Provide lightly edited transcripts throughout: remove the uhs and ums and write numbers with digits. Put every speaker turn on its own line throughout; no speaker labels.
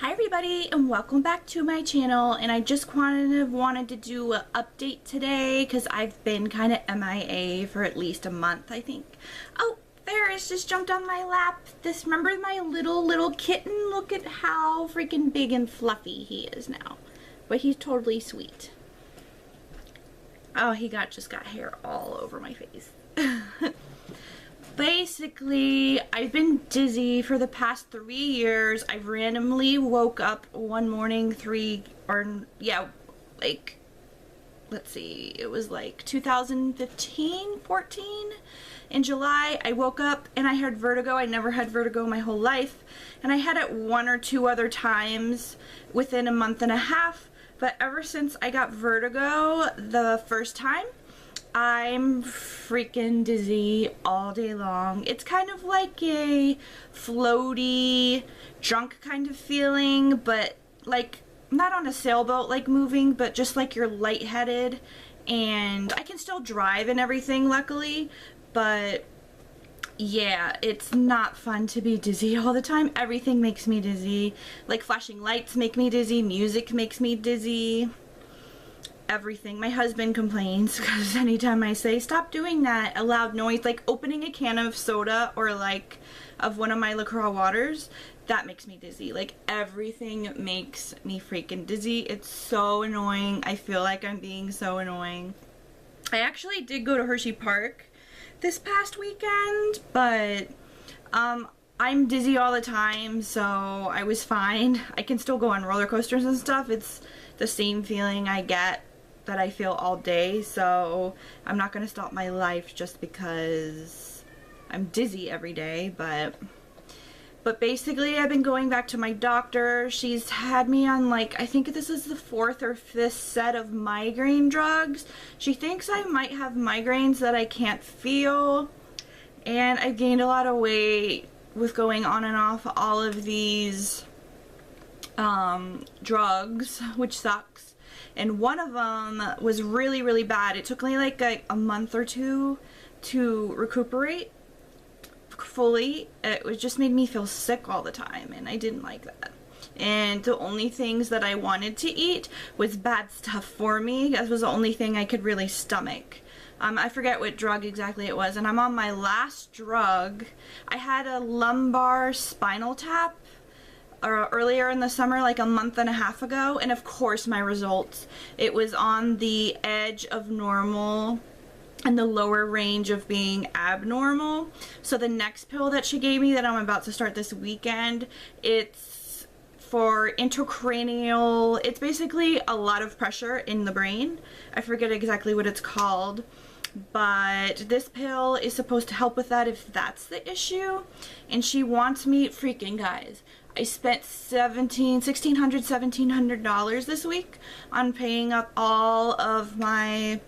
Hi everybody and welcome back to my channel, and I just wanted to do an update today because I've been kind of MIA for at least a month, I think. Oh, Ferris just jumped on my lap. Remember my little kitten? Look at how freaking big and fluffy he is now. But he's totally sweet. Oh, he just got hair all over my face. Basically, I've been dizzy for the past 3 years. I randomly woke up one morning let's see, it was like 2015, 14. In July, I woke up and I had vertigo. I never had vertigo my whole life. And I had it 1 or 2 other times within a month and a half. But ever since I got vertigo the first time, I'm freaking dizzy all day long. It's kind of like a floaty, drunk kind of feeling, but like not on a sailboat like moving, but just like you're lightheaded. And I can still drive and everything, luckily, but yeah, it's not fun to be dizzy all the time. Everything makes me dizzy. Like flashing lights make me dizzy, music makes me dizzy. Everything. My husband complains because anytime I say stop doing that, a loud noise like opening a can of soda or like of one of my LaCroix waters, that makes me dizzy. Like everything makes me freaking dizzy. It's so annoying. I feel like I'm being so annoying. I actually did go to Hershey Park this past weekend, but I'm dizzy all the time, so I was fine. I can still go on roller coasters and stuff. It's the same feeling I get that I feel all day, so I'm not gonna stop my life just because I'm dizzy every day. But basically I've been going back to my doctor. She's had me on, like, I think this is the 4th or 5th set of migraine drugs. She thinks I might have migraines that I can't feel, and I've gained a lot of weight with going on and off all of these drugs, which sucks. And one of them was really bad. It took me like a month or 2 to recuperate fully. It just made me feel sick all the time, and I didn't like that. And the only things that I wanted to eat was bad stuff for me. That was the only thing I could really stomach. I forget what drug exactly it was, and I'm on my last drug. I had a lumbar spinal tap earlier in the summer, like a month and a half ago, and of course my results, it was on the edge of normal and the lower range of being abnormal. So the next pill that she gave me that I'm about to start this weekend, it's for intracranial, it's basically a lot of pressure in the brain. I forget exactly what it's called, but this pill is supposed to help with that if that's the issue. And she wants me, freaking guys, I spent $1,700 this week on paying up all of my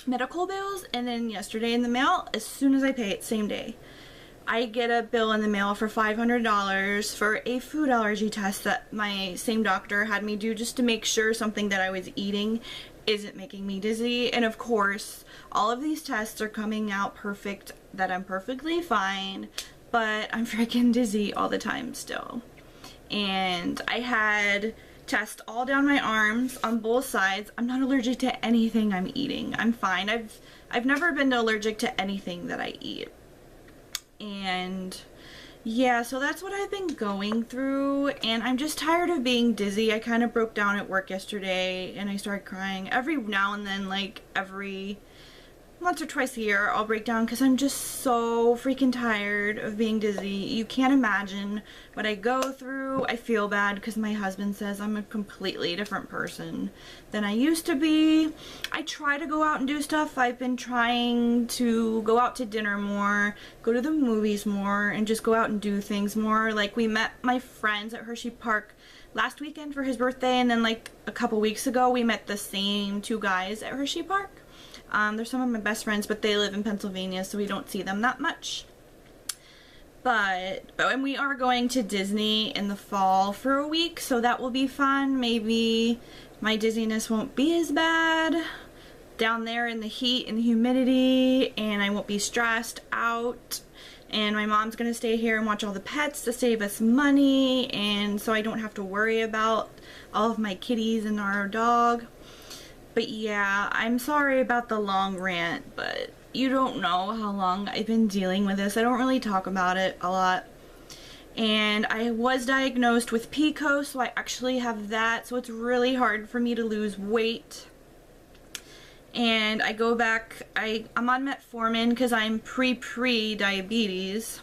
medical bills, and then yesterday in the mail, as soon as I pay it, same day, I get a bill in the mail for $500 for a food allergy test that my same doctor had me do just to make sure something that I was eating isn't making me dizzy. And of course, all of these tests are coming out perfect, that I'm perfectly fine, but I'm freaking dizzy all the time still. And I had tests all down my arms on both sides. I'm not allergic to anything I'm eating. I'm fine. I've never been allergic to anything that I eat. And yeah, so that's what I've been going through, and I'm just tired of being dizzy. I kind of broke down at work yesterday and I started crying. Every now and then, like every once or twice a year, I'll break down because I'm just so freaking tired of being dizzy. You can't imagine what I go through. I feel bad because my husband says I'm a completely different person than I used to be. I try to go out and do stuff. I've been trying to go out to dinner more, go to the movies more, and just go out and do things more. Like, we met my friends at Hershey Park last weekend for his birthday, and then like a couple weeks ago we met the same 2 guys at Hershey Park. They're some of my best friends, but they live in Pennsylvania, so we don't see them that much. And we are going to Disney in the fall for a week, so that will be fun. Maybe my dizziness won't be as bad down there in the heat and humidity, and I won't be stressed out. And my mom's gonna stay here and watch all the pets to save us money, and so I don't have to worry about all of my kitties and our dog. But yeah, I'm sorry about the long rant, but you don't know how long I've been dealing with this. I don't really talk about it a lot. And I was diagnosed with PCOS, so I actually have that, so it's really hard for me to lose weight. And I go back, I'm on metformin because I'm pre-diabetes.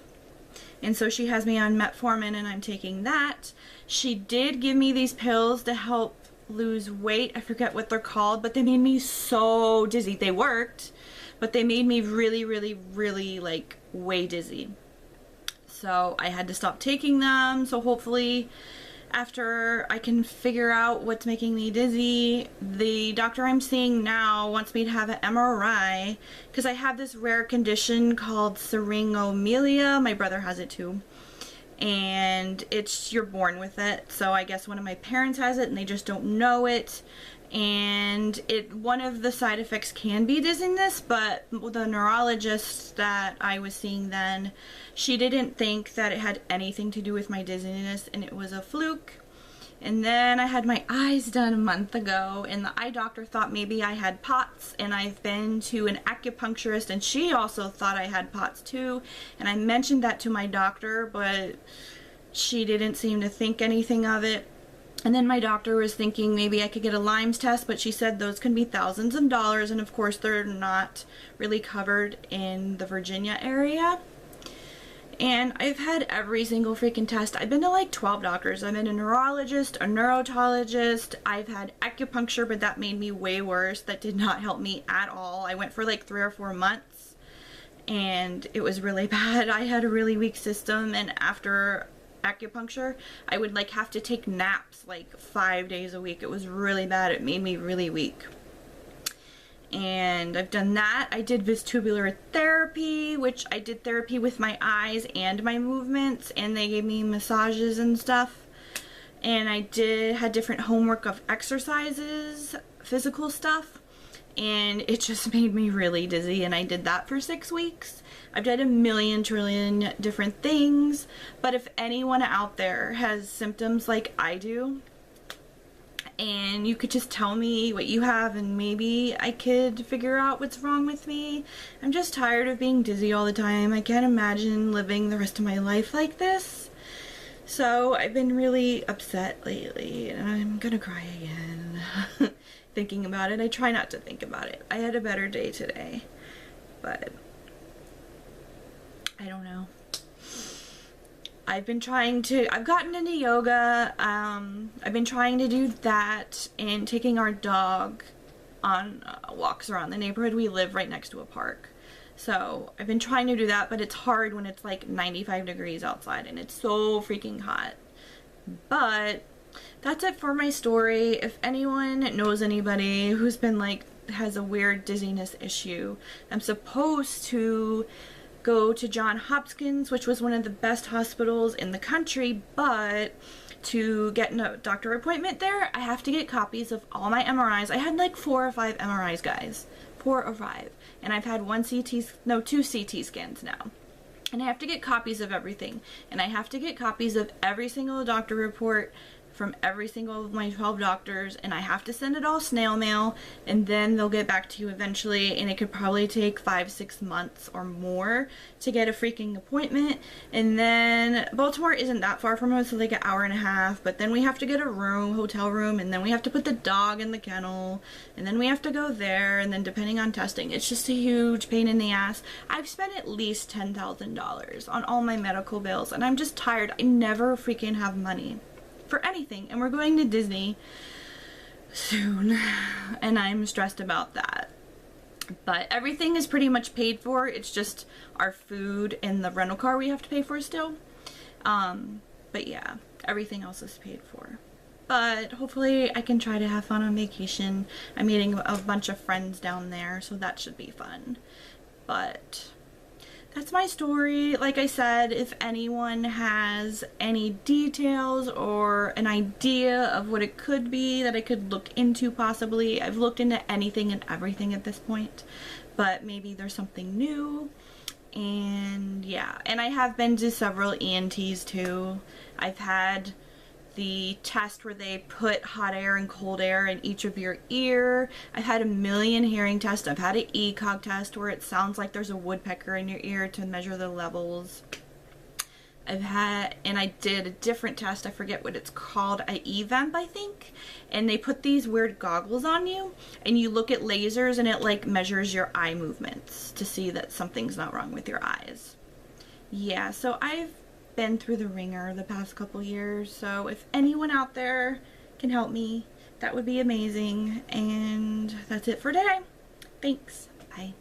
And so she has me on metformin and I'm taking that. She did give me these pills to help lose weight. I forget what they're called, but they made me so dizzy. They worked, but they made me really like way dizzy. So I had to stop taking them. So hopefully after I can figure out what's making me dizzy, the doctor I'm seeing now wants me to have an MRI because I have this rare condition called syringomyelia. My brother has it too. And you're born with it. So I guess one of my parents has it and they just don't know it. And one of the side effects can be dizziness, but the neurologist that I was seeing then, she didn't think that it had anything to do with my dizziness and it was a fluke. And then I had my eyes done a month ago and the eye doctor thought maybe I had POTS, and I've been to an acupuncturist and she also thought I had POTS too, and I mentioned that to my doctor, but she didn't seem to think anything of it. And then my doctor was thinking maybe I could get a Lyme's test, but she said those can be thousands of dollars, and of course they're not really covered in the Virginia area. And I've had every single freaking test. I've been to like 12 doctors. I've been a neurologist, a neurologist. I've had acupuncture, but that made me way worse. That did not help me at all. I went for like 3 or 4 months and it was really bad. I had a really weak system, and after acupuncture I would like have to take naps like 5 days a week. It was really bad. It made me really weak. And I've done that. I did vestibular therapy, which I did therapy with my eyes and my movements, and they gave me massages and stuff. And I had different homework of exercises, physical stuff, and it just made me really dizzy, and I did that for 6 weeks. I've done a million trillion different things, but if anyone out there has symptoms like I do, and you could just tell me what you have and maybe I could figure out what's wrong with me. I'm just tired of being dizzy all the time. I can't imagine living the rest of my life like this. So I've been really upset lately and I'm gonna cry again thinking about it. I try not to think about it. I had a better day today, but I don't know. I've gotten into yoga. I've been trying to do that and taking our dog on walks around the neighborhood. We live right next to a park. So I've been trying to do that, but it's hard when it's like 95 degrees outside and it's so freaking hot. But that's it for my story. If anyone knows anybody who's been like, has a weird dizziness issue, I'm supposed to go to Johns Hopkins, which was one of the best hospitals in the country, but to get a doctor appointment there, I have to get copies of all my MRIs. I had like 4 or 5 MRIs, guys. 4 or 5. And I've had 2 CT scans now. And I have to get copies of everything. And I have to get copies of every single doctor report from every single of my 12 doctors, and I have to send it all snail mail, and then they'll get back to you eventually, and it could probably take 5-6 months or more to get a freaking appointment. And then Baltimore isn't that far from us, so like an hour and a half, but then we have to get a hotel room, and then we have to put the dog in the kennel, and then we have to go there, and then depending on testing, it's just a huge pain in the ass. I've spent at least $10,000 on all my medical bills, and I'm just tired. I never freaking have money for anything, and we're going to Disney soon and I'm stressed about that. But everything is pretty much paid for. It's just our food and the rental car we have to pay for still. But yeah, everything else is paid for. But hopefully I can try to have fun on vacation. I'm meeting a bunch of friends down there, so that should be fun. But that's my story. Like I said, if anyone has any details or an idea of what it could be that I could look into possibly. I've looked into anything and everything at this point, but maybe there's something new. And yeah, and I have been to several ENTs too. I've had the test where they put hot air and cold air in each of your ear. I've had a million hearing tests. I've had an ECOG test where it sounds like there's a woodpecker in your ear to measure the levels. And I did a different test, I forget what it's called, a evamp I think, and they put these weird goggles on you and you look at lasers and it like measures your eye movements to see that something's not wrong with your eyes. Yeah, so I've been through the ringer the past couple years, so if anyone out there can help me, that would be amazing. And that's it for today. Thanks. Bye.